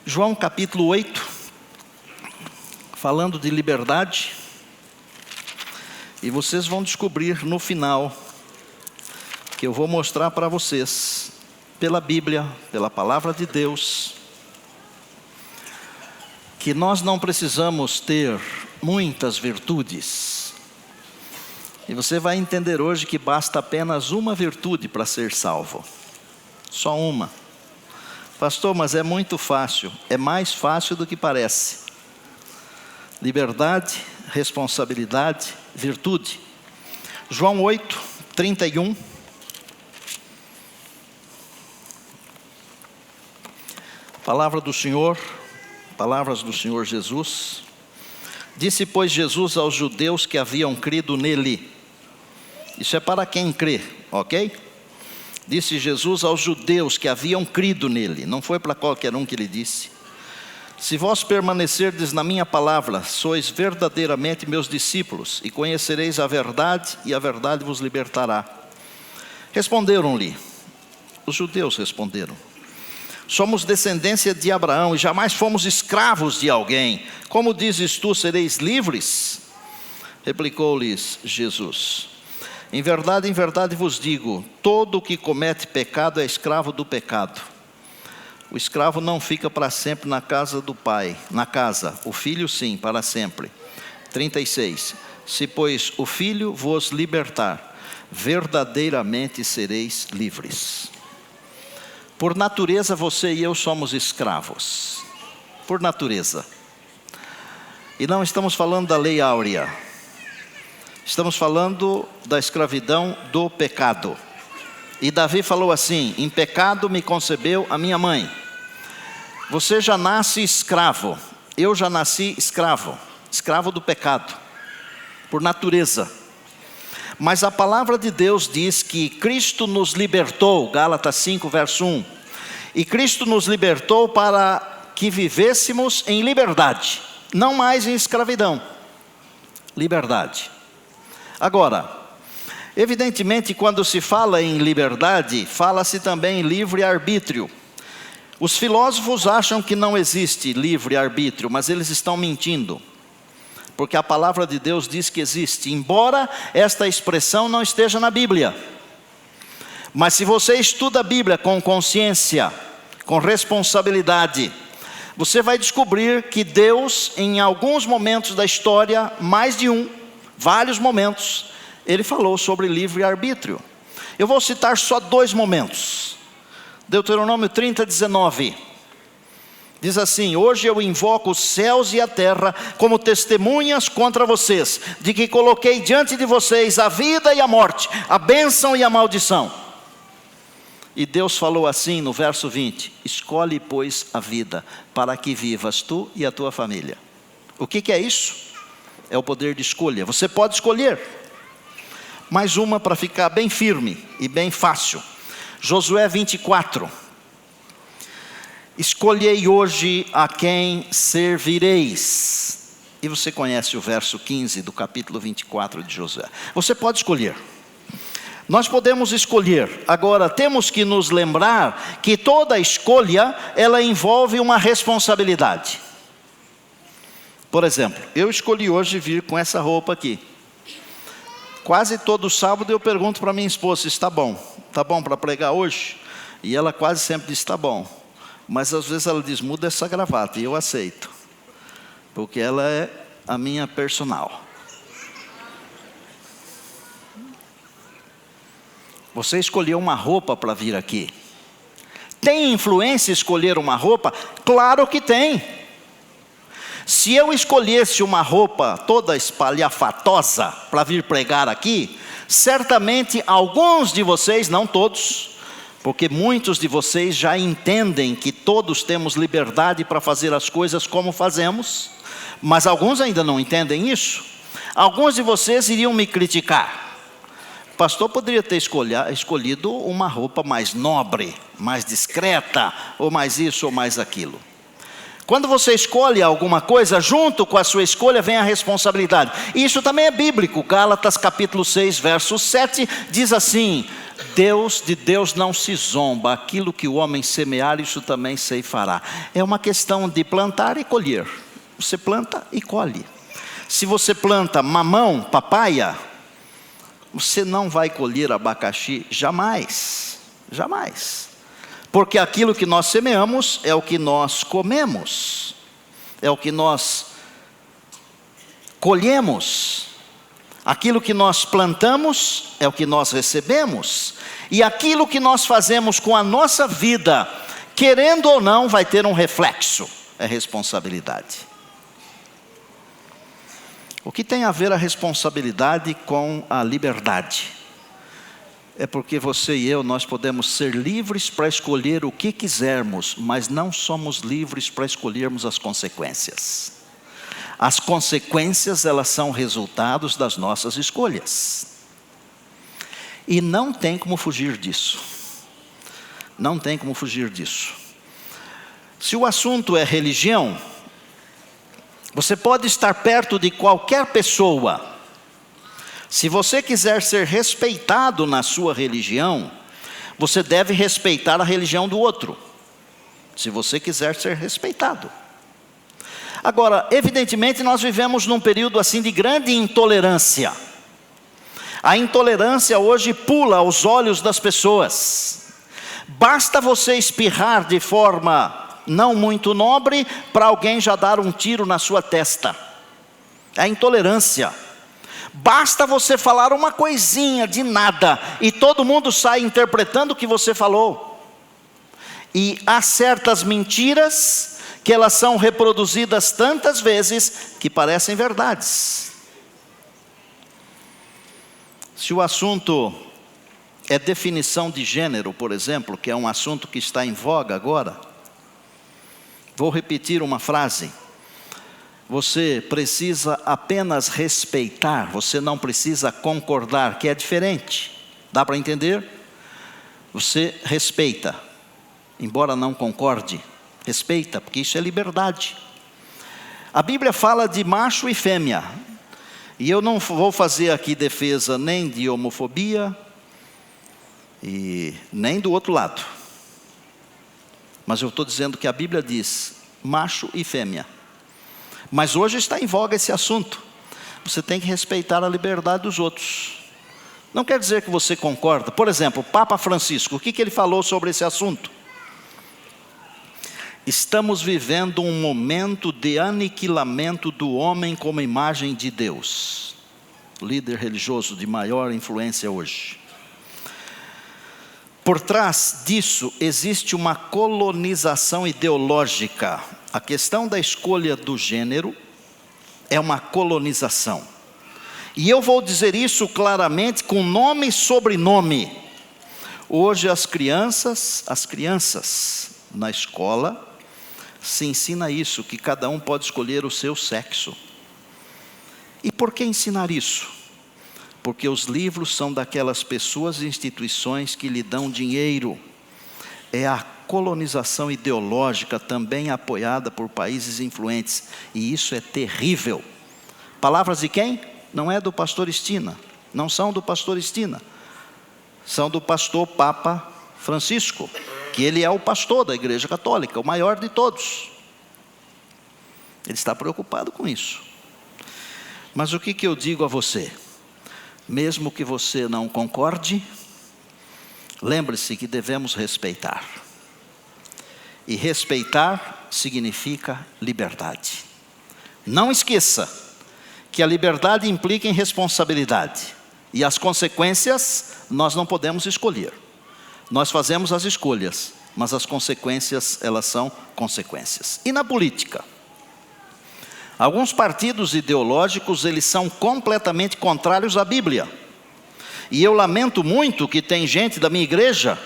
João capítulo 8, falando de liberdade. E vocês vão descobrir no final, que eu vou mostrar para vocês, pela Bíblia, pela palavra de Deus, que nós não precisamos ter muitas virtudes. E você vai entender hoje que basta apenas uma virtude para ser salvo. Só uma. Pastor, mas é muito fácil. É mais fácil do que parece. Liberdade, responsabilidade, virtude. João 8, 31. Palavra do Senhor, palavras do Senhor Jesus. Disse, pois, Jesus aos judeus que haviam crido nele. Isso é para quem crê, ok? Disse Jesus aos judeus que haviam crido nele. Não foi para qualquer um que ele disse. Se vós permanecerdes na minha palavra, sois verdadeiramente meus discípulos, e conhecereis a verdade, e a verdade vos libertará. Responderam-lhe, os judeus responderam, somos descendência de Abraão, e jamais fomos escravos de alguém. Como dizes tu, sereis livres? Replicou-lhes Jesus, em verdade vos digo, todo o que comete pecado é escravo do pecado. O escravo não fica para sempre na casa do pai, o filho sim, para sempre. 36, se pois o filho vos libertar, verdadeiramente sereis livres. Por natureza você e eu somos escravos, por natureza. E não estamos falando da lei áurea. Estamos falando da escravidão do pecado. E Davi falou assim, em pecado me concebeu a minha mãe. Você já nasce escravo, eu já nasci escravo, escravo do pecado, por natureza. Mas a palavra de Deus diz que Cristo nos libertou, Gálatas 5, verso 1. E Cristo nos libertou para que vivêssemos em liberdade, não mais em escravidão. Liberdade. Agora, evidentemente, quando se fala em liberdade, fala-se também em livre-arbítrio. Os filósofos acham que não existe livre-arbítrio, mas eles estão mentindo. Porque a palavra de Deus diz que existe, embora esta expressão não esteja na Bíblia. Mas se você estuda a Bíblia com consciência, com responsabilidade, você vai descobrir que Deus, em alguns momentos da história, mais de um, vários momentos, ele falou sobre livre-arbítrio. Eu vou citar só 2 momentos. Deuteronômio 30, 19. Diz assim, hoje eu invoco os céus e a terra como testemunhas contra vocês, de que coloquei diante de vocês a vida e a morte, a bênção e a maldição. E Deus falou assim no verso 20, escolhe pois a vida, para que vivas tu e a tua família. O que é isso? É o poder de escolha. Você pode escolher. Mais uma para ficar bem firme e bem fácil. Josué 24. Escolhei hoje a quem servireis. E você conhece o verso 15 do capítulo 24 de Josué. Você pode escolher. Nós podemos escolher. Agora temos que nos lembrar que toda escolha, ela envolve uma responsabilidade. Por exemplo, eu escolhi hoje vir com essa roupa aqui. Quase todo sábado eu pergunto para minha esposa se está bom. Está bom para pregar hoje? E ela quase sempre diz, está bom. Mas às vezes ela diz, muda essa gravata. E eu aceito. Porque ela é a minha personal. Você escolheu uma roupa para vir aqui. Tem influência escolher uma roupa? Claro que tem. Se eu escolhesse uma roupa toda espalhafatosa para vir pregar aqui, certamente alguns de vocês, não todos, porque muitos de vocês já entendem que todos temos liberdade para fazer as coisas como fazemos, mas alguns ainda não entendem isso. Alguns de vocês iriam me criticar. O pastor poderia ter escolhido uma roupa mais nobre, mais discreta, ou mais isso ou mais aquilo. Quando você escolhe alguma coisa, junto com a sua escolha vem a responsabilidade. E isso também é bíblico. Gálatas capítulo 6, verso 7, diz assim: de Deus não se zomba, aquilo que o homem semear, isso também ceifará. É uma questão de plantar e colher. Você planta e colhe. Se você planta mamão, papaya, você não vai colher abacaxi jamais, jamais. Porque aquilo que nós semeamos é o que nós comemos, é o que nós colhemos. Aquilo que nós plantamos é o que nós recebemos. E aquilo que nós fazemos com a nossa vida, querendo ou não, vai ter um reflexo, é responsabilidade. O que tem a ver a responsabilidade com a liberdade? É porque você e eu, nós podemos ser livres para escolher o que quisermos, mas não somos livres para escolhermos as consequências. As consequências, elas são resultados das nossas escolhas. E não tem como fugir disso. Não tem como fugir disso. Se o assunto é religião, você pode estar perto de qualquer pessoa. Se você quiser ser respeitado na sua religião, você deve respeitar a religião do outro. Se você quiser ser respeitado. Agora, evidentemente, nós vivemos num período assim de grande intolerância. A intolerância hoje pula aos olhos das pessoas. Basta você espirrar de forma não muito nobre, para alguém já dar um tiro na sua testa. É a intolerância. Basta você falar uma coisinha de nada, e todo mundo sai interpretando o que você falou. E há certas mentiras, que elas são reproduzidas tantas vezes, que parecem verdades. Se o assunto é definição de gênero, por exemplo, que é um assunto que está em voga agora, vou repetir uma frase: você precisa apenas respeitar, você não precisa concordar, que é diferente. Dá para entender? Você respeita, embora não concorde, respeita, porque isso é liberdade. A Bíblia fala de macho e fêmea, e eu não vou fazer aqui defesa nem de homofobia, e nem do outro lado. Mas eu estou dizendo que a Bíblia diz macho e fêmea. Mas hoje está em voga esse assunto. Você tem que respeitar a liberdade dos outros. Não quer dizer que você concorda. Por exemplo, o Papa Francisco, o que ele falou sobre esse assunto? Estamos vivendo um momento de aniquilamento do homem como imagem de Deus. Líder religioso de maior influência hoje. Por trás disso existe uma colonização ideológica. A questão da escolha do gênero é uma colonização. E eu vou dizer isso claramente com nome e sobrenome. Hoje as crianças na escola se ensina isso, que cada um pode escolher o seu sexo. E por que ensinar isso? Porque os livros são daquelas pessoas e instituições que lhe dão dinheiro. É a colonização ideológica também apoiada por países influentes. E isso é terrível. Palavras de quem? Não é do pastor Estina. Não são do pastor Estina. São do pastor Papa Francisco, que ele é o pastor da Igreja Católica, o maior de todos. Ele está preocupado com isso. Mas o que eu digo a você? Mesmo que você não concorde, lembre-se que devemos respeitar. E respeitar significa liberdade. Não esqueça que a liberdade implica em responsabilidade. E as consequências nós não podemos escolher. Nós fazemos as escolhas, mas as consequências, elas são consequências. E na política? Alguns partidos ideológicos, eles são completamente contrários à Bíblia. E eu lamento muito que tem gente da minha igreja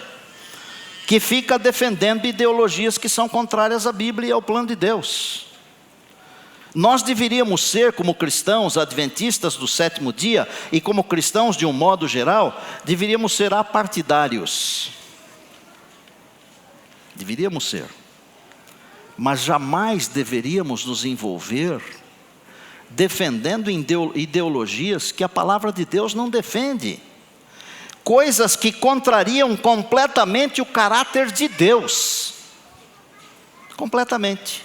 que fica defendendo ideologias que são contrárias à Bíblia e ao plano de Deus. Nós deveríamos ser, como cristãos adventistas do sétimo dia, e como cristãos de um modo geral, deveríamos ser apartidários. Deveríamos ser. mas jamais deveríamos nos envolver defendendo ideologias que a palavra de Deus não defende. Coisas que contrariam completamente o caráter de Deus. Completamente.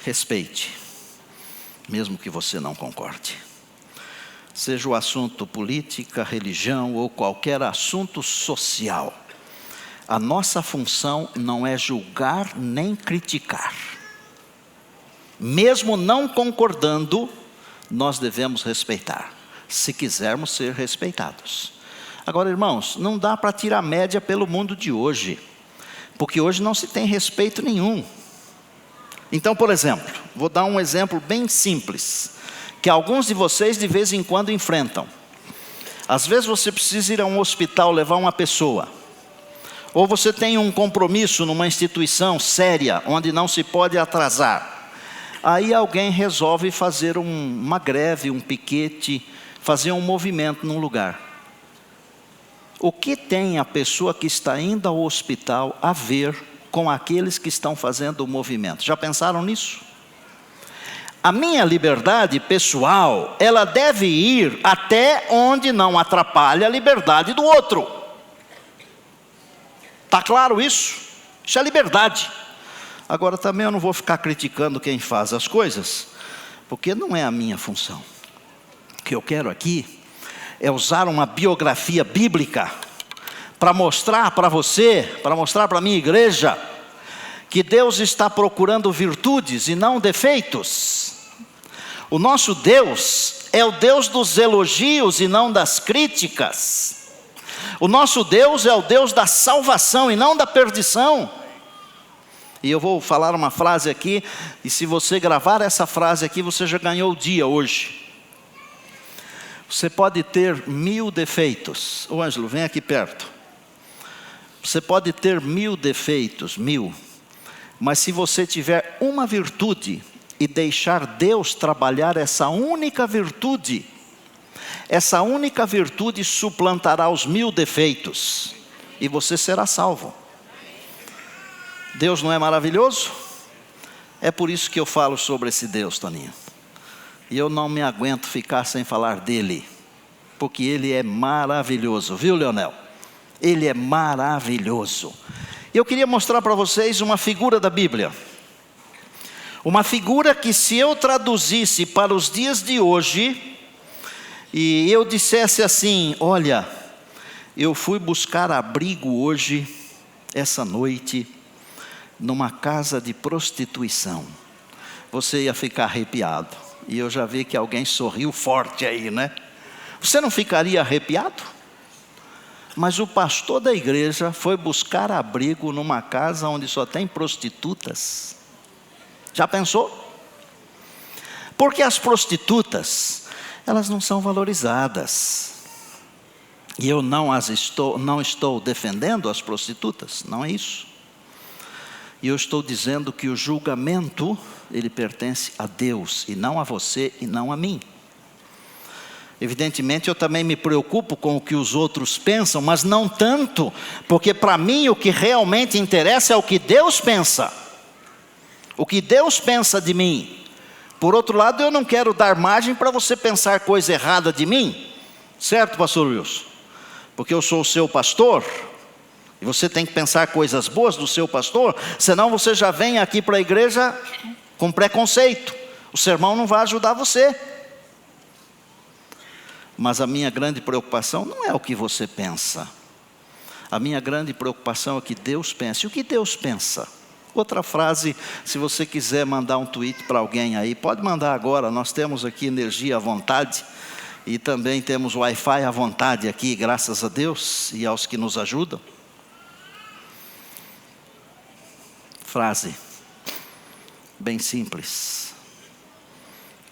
Respeite, mesmo que você não concorde. Seja o assunto política, religião ou qualquer assunto social. A nossa função não é julgar nem criticar. Mesmo não concordando, nós devemos respeitar, se quisermos ser respeitados. Agora, irmãos, não dá para tirar média pelo mundo de hoje, porque hoje não se tem respeito nenhum. Então, por exemplo, vou dar um exemplo bem simples, que alguns de vocês de vez em quando enfrentam. Às vezes você precisa ir a um hospital levar uma pessoa, ou você tem um compromisso numa instituição séria, onde não se pode atrasar. Aí alguém resolve fazer uma greve, um piquete, fazer um movimento num lugar. O que tem a pessoa que está indo ao hospital a ver com aqueles que estão fazendo o movimento? Já pensaram nisso? A minha liberdade pessoal, ela deve ir até onde não atrapalha a liberdade do outro. Está claro isso? Isso é liberdade. Agora também eu não vou ficar criticando quem faz as coisas, porque não é a minha função. O que eu quero aqui é usar uma biografia bíblica para mostrar para você, para mostrar para a minha igreja, que Deus está procurando virtudes e não defeitos. O nosso Deus é o Deus dos elogios e não das críticas. O nosso Deus é o Deus da salvação e não da perdição. E eu vou falar uma frase aqui, e se você gravar essa frase aqui, você já ganhou o dia hoje. Você pode ter 1000 defeitos. Ô Ângelo, vem aqui perto. Você pode ter 1000 defeitos, 1000. Mas se você tiver uma virtude e deixar Deus trabalhar essa única virtude suplantará os 1000 defeitos. E você será salvo. Deus não é maravilhoso? É por isso que eu falo sobre esse Deus, Toninho. E eu não me aguento ficar sem falar dele, porque ele é maravilhoso, viu, Leonel? Ele é maravilhoso. Eu queria mostrar para vocês uma figura da Bíblia. Uma figura que, se eu traduzisse para os dias de hoje, e eu dissesse assim: olha, eu fui buscar abrigo hoje, essa noite, numa casa de prostituição, você ia ficar arrepiado. E eu já vi que alguém sorriu forte aí, né? Você não ficaria arrepiado? Mas o pastor da igreja foi buscar abrigo numa casa onde só tem prostitutas. Já pensou? Porque as prostitutas, elas não são valorizadas. E eu não estou defendendo as prostitutas, não é isso. E eu estou dizendo que o julgamento, ele pertence a Deus, e não a você, e não a mim. Evidentemente eu também me preocupo com o que os outros pensam, mas não tanto, porque para mim o que realmente interessa é o que Deus pensa. O que Deus pensa de mim. Por outro lado, eu não quero dar margem para você pensar coisa errada de mim. Certo, pastor Wilson? Porque eu sou o seu pastor, e você tem que pensar coisas boas do seu pastor, senão você já vem aqui para a igreja com preconceito. O sermão não vai ajudar você. Mas a minha grande preocupação não é o que você pensa. A minha grande preocupação é o que Deus pensa. E o que Deus pensa? Outra frase, se você quiser mandar um tweet para alguém aí, pode mandar agora. Nós temos aqui energia à vontade. E também temos Wi-Fi à vontade aqui, graças a Deus e aos que nos ajudam. Frase, bem simples.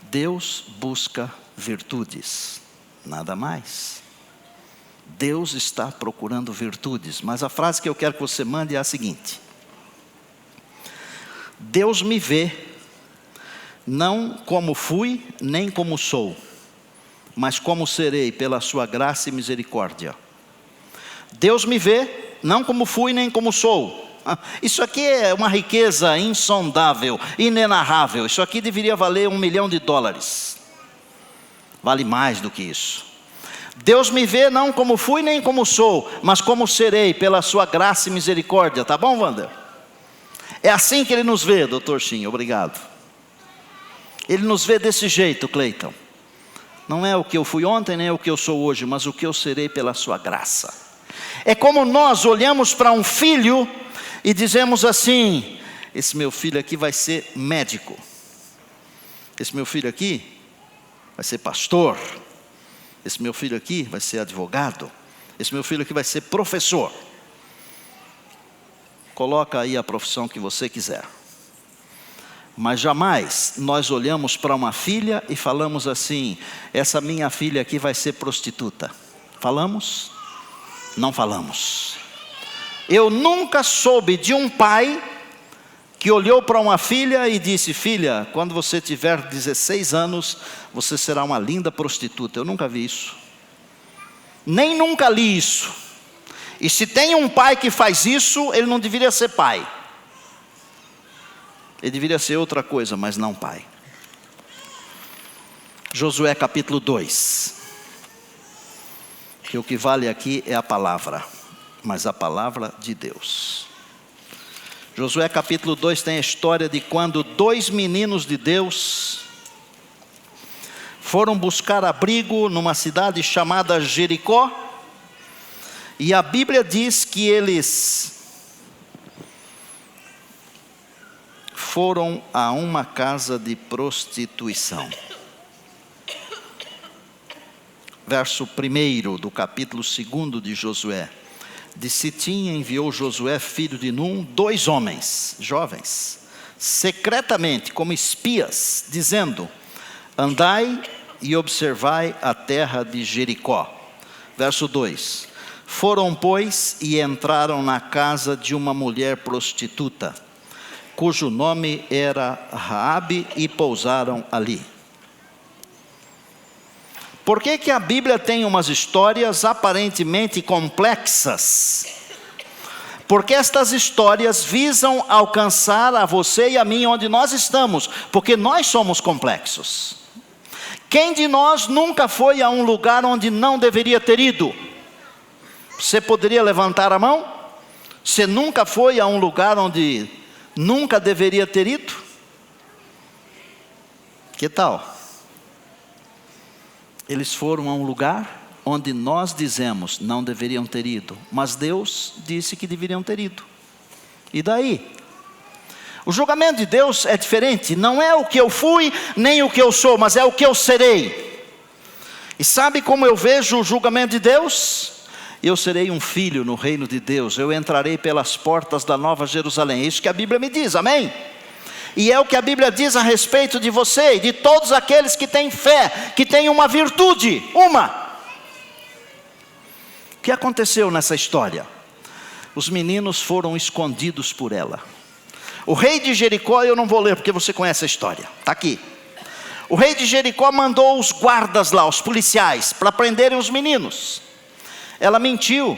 Deus busca virtudes, nada mais. Deus está procurando virtudes. Mas a frase que eu quero que você mande é a seguinte: Deus me vê, não como fui, nem como sou, mas como serei pela sua graça e misericórdia. Deus me vê, não como fui nem como sou. Isso aqui é uma riqueza insondável, inenarrável. Isso aqui deveria valer $1 milhão. Vale mais do que isso. Deus me vê não como fui nem como sou, mas como serei pela sua graça e misericórdia. Tá bom, Wander? É assim que Ele nos vê, doutor Shin, obrigado. Ele nos vê desse jeito, Cleiton. Não é o que eu fui ontem, nem o que eu sou hoje, mas o que eu serei pela sua graça. É como nós olhamos para um filho e dizemos assim: esse meu filho aqui vai ser médico. Esse meu filho aqui vai ser pastor. Esse meu filho aqui vai ser advogado. Esse meu filho aqui vai ser professor. Coloca aí a profissão que você quiser. Mas jamais nós olhamos para uma filha e falamos assim: essa minha filha aqui vai ser prostituta. Falamos? Não falamos. Eu nunca soube de um pai que olhou para uma filha e disse: filha, quando você tiver 16 anos, você será uma linda prostituta. Eu nunca vi isso. Nem nunca li isso. E se tem um pai que faz isso, ele não deveria ser pai. Ele deveria ser outra coisa, mas não pai. Josué capítulo 2. Que o que vale aqui é a palavra, mas a palavra de Deus. Josué capítulo 2 tem a história de quando 2 meninos de Deus foram buscar abrigo numa cidade chamada Jericó. E a Bíblia diz que eles foram a uma casa de prostituição. Verso 1 do capítulo 2 de Josué. De Sitim enviou Josué, filho de Num, 2 homens, jovens, secretamente, como espias, dizendo: andai e observai a terra de Jericó. Verso 2. Foram, pois, e entraram na casa de uma mulher prostituta, cujo nome era Raabe, e pousaram ali. Por que a Bíblia tem umas histórias aparentemente complexas? Porque estas histórias visam alcançar a você e a mim onde nós estamos, porque nós somos complexos. Quem de nós nunca foi a um lugar onde não deveria ter ido? Você poderia levantar a mão? Você nunca foi a um lugar onde nunca deveria ter ido? Que tal? Eles foram a um lugar onde nós dizemos não deveriam ter ido, mas Deus disse que deveriam ter ido. E daí? O julgamento de Deus é diferente, não é o que eu fui, nem o que eu sou, mas é o que eu serei. E sabe como eu vejo o julgamento de Deus? Eu serei um filho no reino de Deus, eu entrarei pelas portas da Nova Jerusalém. É isso que a Bíblia me diz, amém? E é o que a Bíblia diz a respeito de você e de todos aqueles que têm fé, que têm uma virtude, uma. O que aconteceu nessa história? Os meninos foram escondidos por ela. O rei de Jericó, eu não vou ler porque você conhece a história, está aqui. O rei de Jericó mandou os guardas lá, os policiais, para prenderem os meninos. Ela mentiu,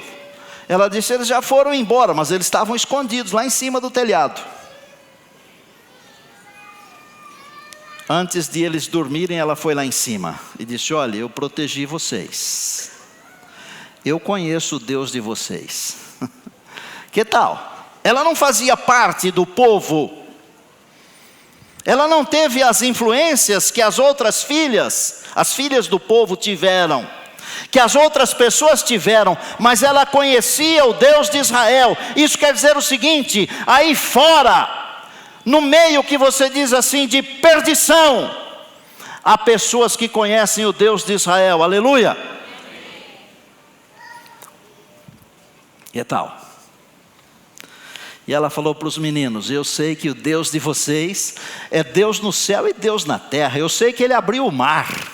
ela disse: eles já foram embora, mas eles estavam escondidos lá em cima do telhado. Antes de eles dormirem, ela foi lá em cima e disse: olha, eu protegi vocês. Eu conheço o Deus de vocês. Que tal? Ela não fazia parte do povo. Ela não teve as influências que as outras filhas, as filhas do povo tiveram, que as outras pessoas tiveram, mas ela conhecia o Deus de Israel. Isso quer dizer o seguinte: aí fora, no meio que você diz assim de perdição, há pessoas que conhecem o Deus de Israel, aleluia. E tal? E ela falou para os meninos: eu sei que o Deus de vocês é Deus no céu e Deus na terra. Eu sei que Ele abriu o mar.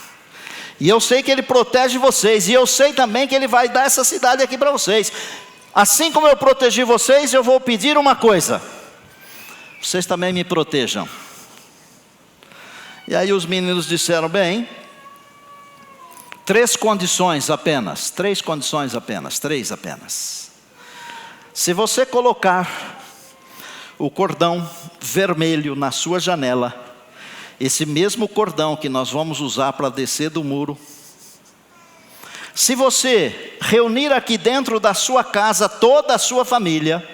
E eu sei que Ele protege vocês. E eu sei também que Ele vai dar essa cidade aqui para vocês. Assim como eu protegi vocês, eu vou pedir uma coisa: vocês também me protejam. E aí os meninos disseram: bem, 3 condições apenas, 3 condições apenas, 3 apenas. Se você colocar o cordão vermelho na sua janela, esse mesmo cordão que nós vamos usar para descer do muro, se você reunir aqui dentro da sua casa toda a sua família,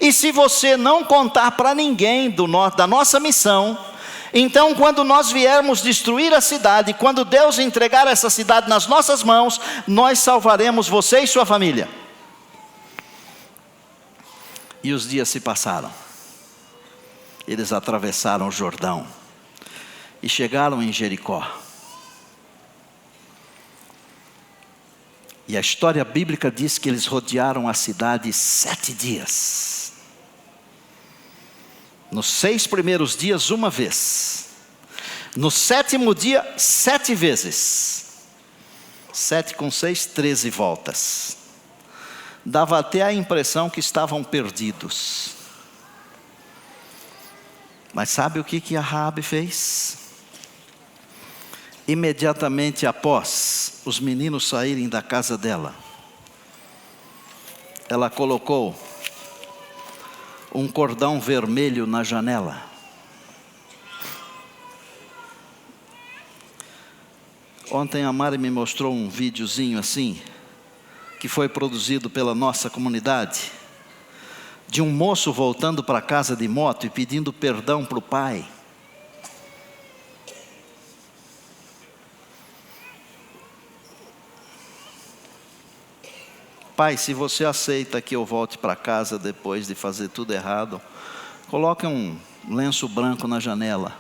e se você não contar para ninguém da nossa missão, então quando nós viermos destruir a cidade, quando Deus entregar essa cidade nas nossas mãos, nós salvaremos você e sua família. E os dias se passaram. Eles atravessaram o Jordão e chegaram em Jericó. E a história bíblica diz que eles rodearam a cidade 7 dias. Nos 6 primeiros dias, uma vez. No 7º dia, 7 vezes. 7 com 6, 13 voltas. Dava até a impressão que estavam perdidos. Mas sabe o que a Raabe fez? Imediatamente após os meninos saírem da casa dela, ela colocou um cordão vermelho na janela. Ontem a Mari me mostrou um videozinho assim, que foi produzido pela nossa comunidade, de um moço voltando para casa de moto e pedindo perdão para o pai. Pai, se você aceita que eu volte para casa depois de fazer tudo errado, coloque um lenço branco na janela.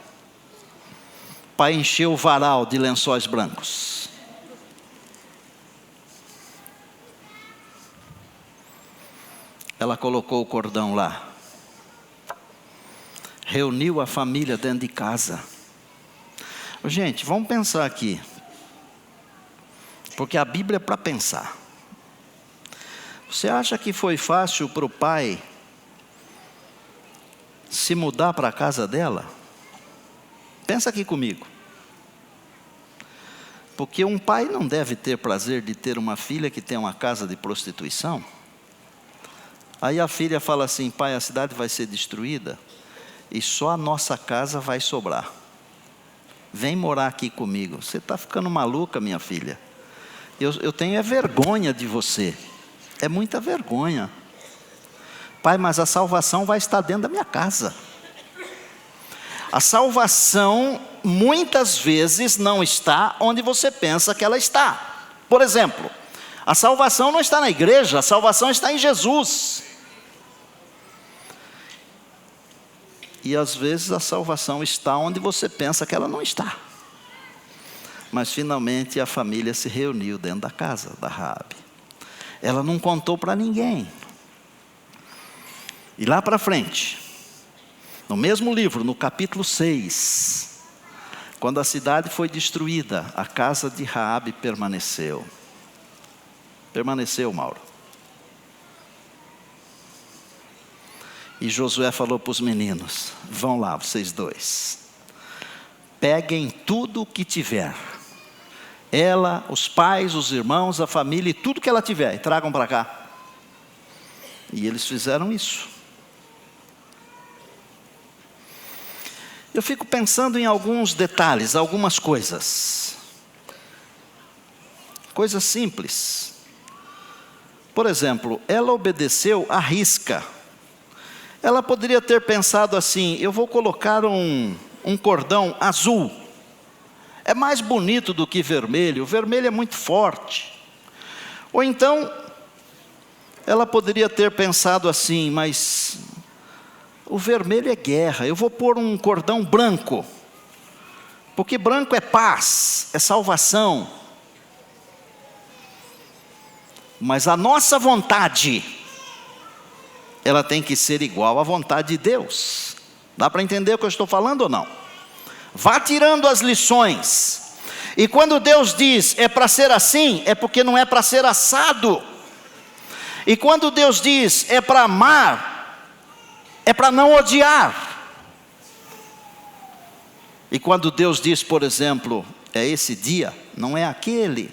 Pai encheu o varal de lençóis brancos. Ela colocou o cordão lá. Reuniu a família dentro de casa. Gente, vamos pensar aqui. Porque a Bíblia é para pensar. Você acha que foi fácil para o pai se mudar para a casa dela? Pensa aqui comigo. Porque um pai não deve ter prazer de ter uma filha que tem uma casa de prostituição. Aí a filha fala assim: pai, a cidade vai ser destruída e só a nossa casa vai sobrar. Vem morar aqui comigo. Você está ficando maluca, minha filha. Eu tenho vergonha de você. É muita vergonha. Pai, mas a salvação vai estar dentro da minha casa. A salvação muitas vezes não está onde você pensa que ela está. Por exemplo, a salvação não está na igreja, a salvação está em Jesus. E às vezes a salvação está onde você pensa que ela não está. Mas finalmente a família se reuniu dentro da casa da Raabe. Ela não contou para ninguém. E lá para frente, no mesmo livro, no capítulo 6, quando a cidade foi destruída, a casa de Raabe permaneceu. Permaneceu, Mauro. E Josué falou para os meninos: vão lá, vocês dois. Peguem tudo o que tiver. Ela, os pais, os irmãos, a família e tudo que ela tiver, e tragam para cá. E eles fizeram isso. Eu fico pensando em alguns detalhes, algumas coisas. Coisas simples. Por exemplo, ela obedeceu à risca. Ela poderia ter pensado assim: eu vou colocar um cordão azul. É mais bonito do que vermelho. O vermelho é muito forte. Ou então, ela poderia ter pensado assim: mas o vermelho é guerra, eu vou pôr um cordão branco. Porque branco é paz, é salvação. Mas a nossa vontade, ela tem que ser igual à vontade de Deus. Dá para entender o que eu estou falando ou não? Vá tirando as lições. E quando Deus diz é para ser assim, é porque não é para ser assado. E quando Deus diz é para amar, é para não odiar. E quando Deus diz, por exemplo, é esse dia, não é aquele.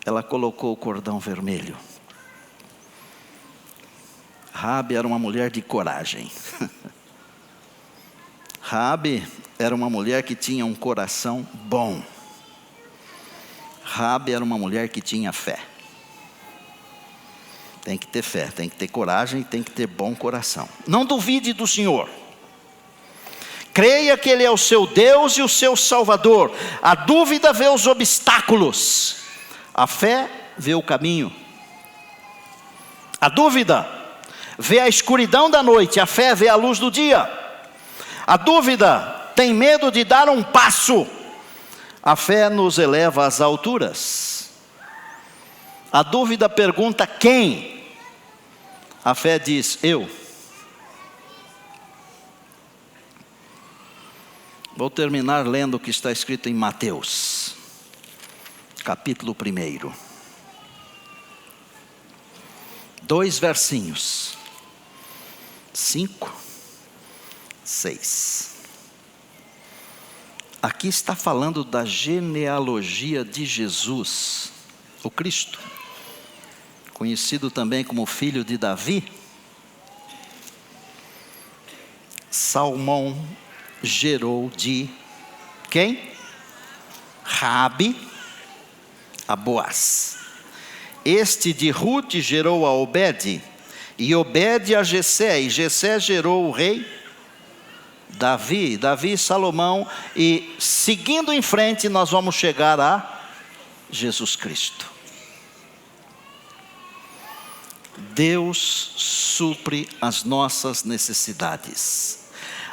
Ela colocou o cordão vermelho. Raabe era uma mulher de coragem. Raabe era uma mulher que tinha um coração bom. Raabe era uma mulher que tinha fé. Tem que ter fé, tem que ter coragem, tem que ter bom coração. Não duvide do Senhor. Creia que Ele é o seu Deus e o seu Salvador. A dúvida vê os obstáculos. A fé vê o caminho. A dúvida vê a escuridão da noite. A fé vê a luz do dia. A dúvida tem medo de dar um passo. A fé nos eleva às alturas. A dúvida pergunta quem? A fé diz eu. Vou terminar lendo o que está escrito em Mateus, capítulo 1. 2 versinhos. 5, 6. Aqui está falando da genealogia de Jesus, o Cristo, conhecido também como filho de Davi. Salmão gerou de quem? Raabe a Boaz. Este de Ruth gerou a Obed, e Obed a Jessé, e Jessé gerou o rei Davi, Salomão, e seguindo em frente nós vamos chegar a Jesus Cristo. Deus supre as nossas necessidades.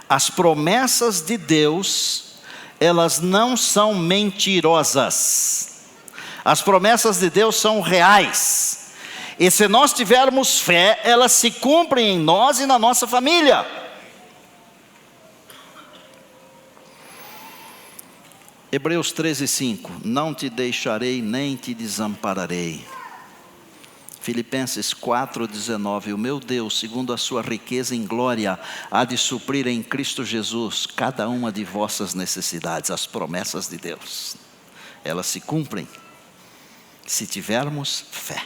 As promessas de Deus, elas não são mentirosas. As promessas de Deus são reais. E se nós tivermos fé, elas se cumprem em nós e na nossa família. Hebreus 13:5. Não te deixarei nem te desampararei. Filipenses 4:19. O meu Deus, segundo a sua riqueza em glória, há de suprir em Cristo Jesus cada uma de vossas necessidades. As promessas de Deus, elas se cumprem se tivermos fé.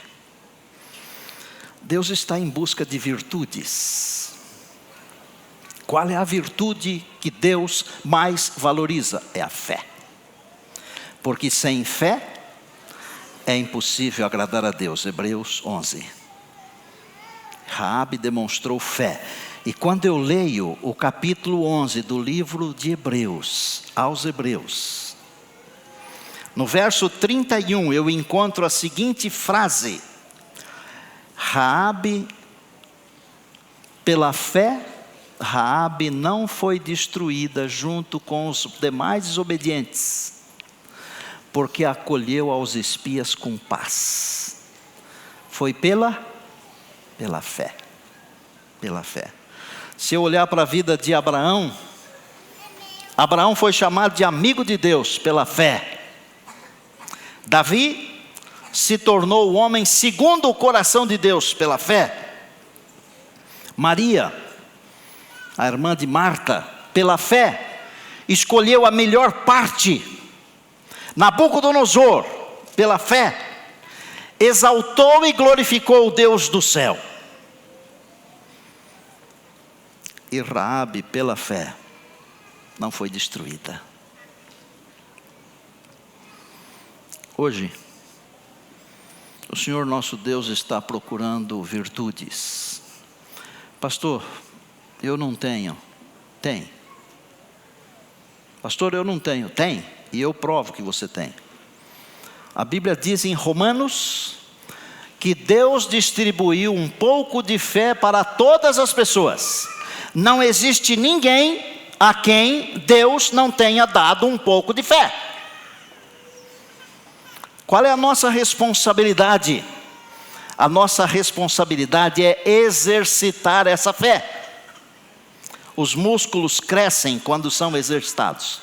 Deus está em busca de virtudes. Qual é a virtude que Deus mais valoriza? É a fé. Porque sem fé é impossível agradar a Deus. Hebreus 11. Raabe demonstrou fé. E quando eu leio o capítulo 11 do livro de Hebreus, aos Hebreus, no verso 31, eu encontro a seguinte frase: Raabe, pela fé, Raabe não foi destruída junto com os demais desobedientes, porque acolheu aos espias com paz. Foi pela fé. Pela fé. Se eu olhar para a vida de Abraão, Abraão foi chamado de amigo de Deus pela fé. Davi se tornou o homem segundo o coração de Deus pela fé. Maria, a irmã de Marta, pela fé, escolheu a melhor parte. Nabucodonosor, pela fé, exaltou e glorificou o Deus do céu. E Raabe, pela fé, não foi destruída. Hoje, o Senhor nosso Deus está procurando virtudes. Pastor, eu não tenho. Tem. Pastor, eu não tenho. Tem. E eu provo que você tem. A Bíblia diz em Romanos que Deus distribuiu um pouco de fé para todas as pessoas. Não existe ninguém a quem Deus não tenha dado um pouco de fé. Qual é a nossa responsabilidade? A nossa responsabilidade é exercitar essa fé. Os músculos crescem quando são exercitados.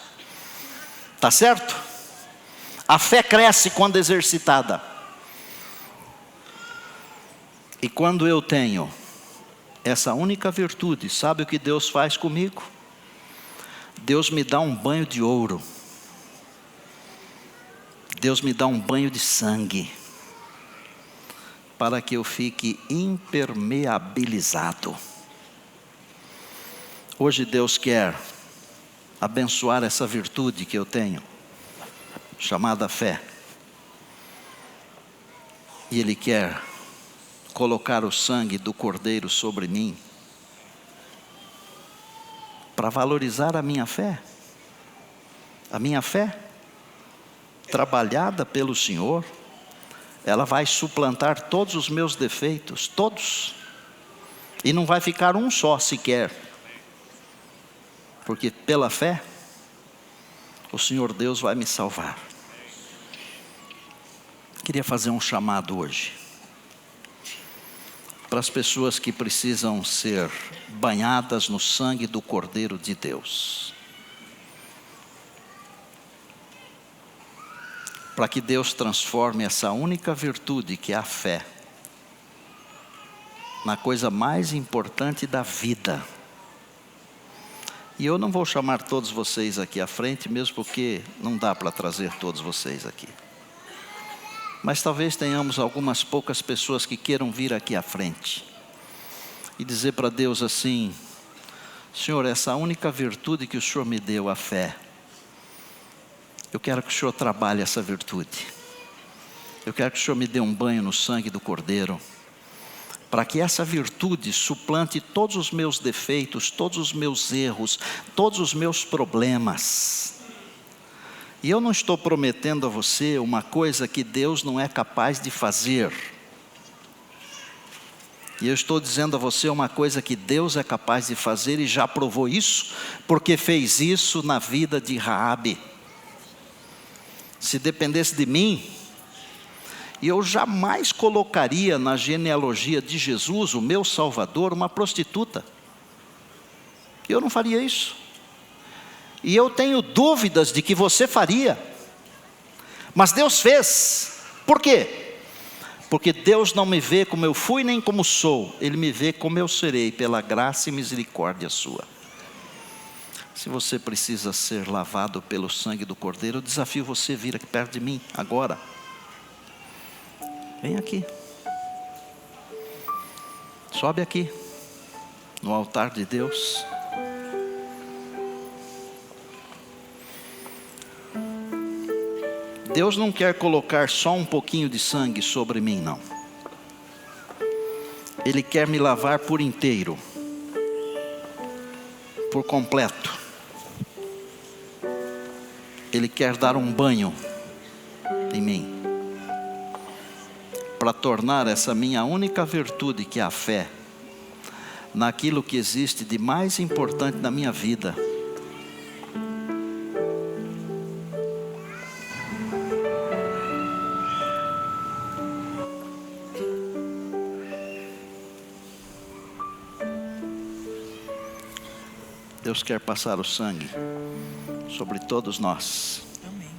Tá certo? A fé cresce quando exercitada. E quando eu tenho essa única virtude, sabe o que Deus faz comigo? Deus me dá um banho de ouro. Deus me dá um banho de sangue, para que eu fique impermeabilizado. Hoje Deus quer abençoar essa virtude que eu tenho, chamada fé. E Ele quer colocar o sangue do Cordeiro sobre mim, para valorizar a minha fé. A minha fé, trabalhada pelo Senhor, ela vai suplantar todos os meus defeitos, todos. E não vai ficar um só sequer. Porque pela fé, o Senhor Deus vai me salvar. Queria fazer um chamado hoje, para as pessoas que precisam ser banhadas no sangue do Cordeiro de Deus. Para que Deus transforme essa única virtude, que é a fé, na coisa mais importante da vida. E eu não vou chamar todos vocês aqui à frente, mesmo porque não dá para trazer todos vocês aqui. Mas talvez tenhamos algumas poucas pessoas que queiram vir aqui à frente e dizer para Deus assim: Senhor, essa única virtude que o Senhor me deu, a fé, eu quero que o Senhor trabalhe essa virtude. Eu quero que o Senhor me dê um banho no sangue do Cordeiro, para que essa virtude suplante todos os meus defeitos, todos os meus erros, todos os meus problemas. E eu não estou prometendo a você uma coisa que Deus não é capaz de fazer. E eu estou dizendo a você uma coisa que Deus é capaz de fazer e já provou isso, porque fez isso na vida de Raabe. Se dependesse de mim, eu jamais colocaria na genealogia de Jesus, o meu Salvador, uma prostituta. Eu não faria isso. E eu tenho dúvidas de que você faria. Mas Deus fez. Por quê? Porque Deus não me vê como eu fui nem como sou. Ele me vê como eu serei, pela graça e misericórdia sua. Se você precisa ser lavado pelo sangue do Cordeiro, eu desafio você a vir aqui perto de mim, agora. Vem aqui. Sobe aqui, no altar de Deus. Deus não quer colocar só um pouquinho de sangue sobre mim, não. Ele quer me lavar por inteiro, por completo. Ele quer dar um banho em mim, para tornar essa minha única virtude, que é a fé, naquilo que existe de mais importante na minha vida. Deus quer passar o sangue sobre todos nós. Amém.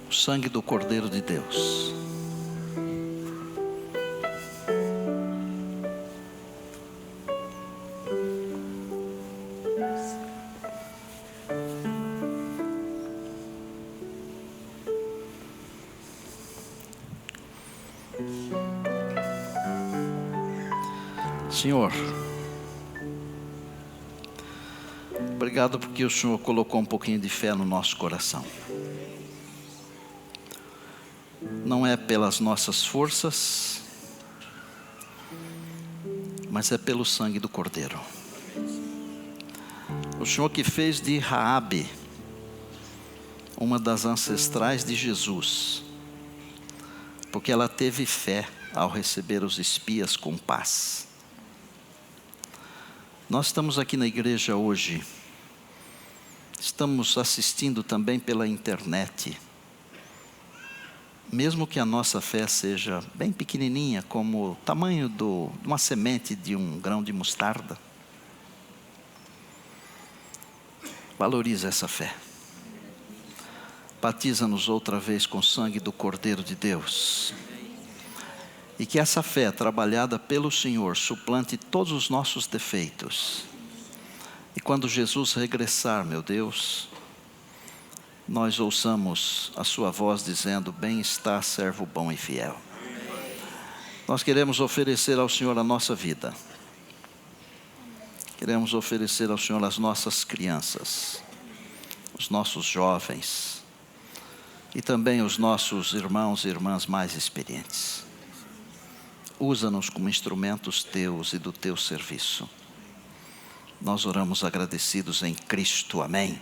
O sangue do Cordeiro de Deus. Senhor, obrigado porque o Senhor colocou um pouquinho de fé no nosso coração. Não é pelas nossas forças, mas é pelo sangue do Cordeiro. O Senhor que fez de Raabe uma das ancestrais de Jesus, porque ela teve fé ao receber os espias com paz. Nós estamos aqui na igreja hoje, estamos assistindo também pela internet. Mesmo que a nossa fé seja bem pequenininha, como o tamanho de uma semente de um grão de mostarda, valoriza essa fé. Batiza-nos outra vez com o sangue do Cordeiro de Deus. E que essa fé trabalhada pelo Senhor suplante todos os nossos defeitos. E quando Jesus regressar, meu Deus, nós ouçamos a sua voz dizendo: bem está, servo bom e fiel. Nós queremos oferecer ao Senhor a nossa vida. Queremos oferecer ao Senhor as nossas crianças, os nossos jovens e também os nossos irmãos e irmãs mais experientes. Usa-nos como instrumentos teus e do teu serviço. Nós oramos agradecidos em Cristo. Amém.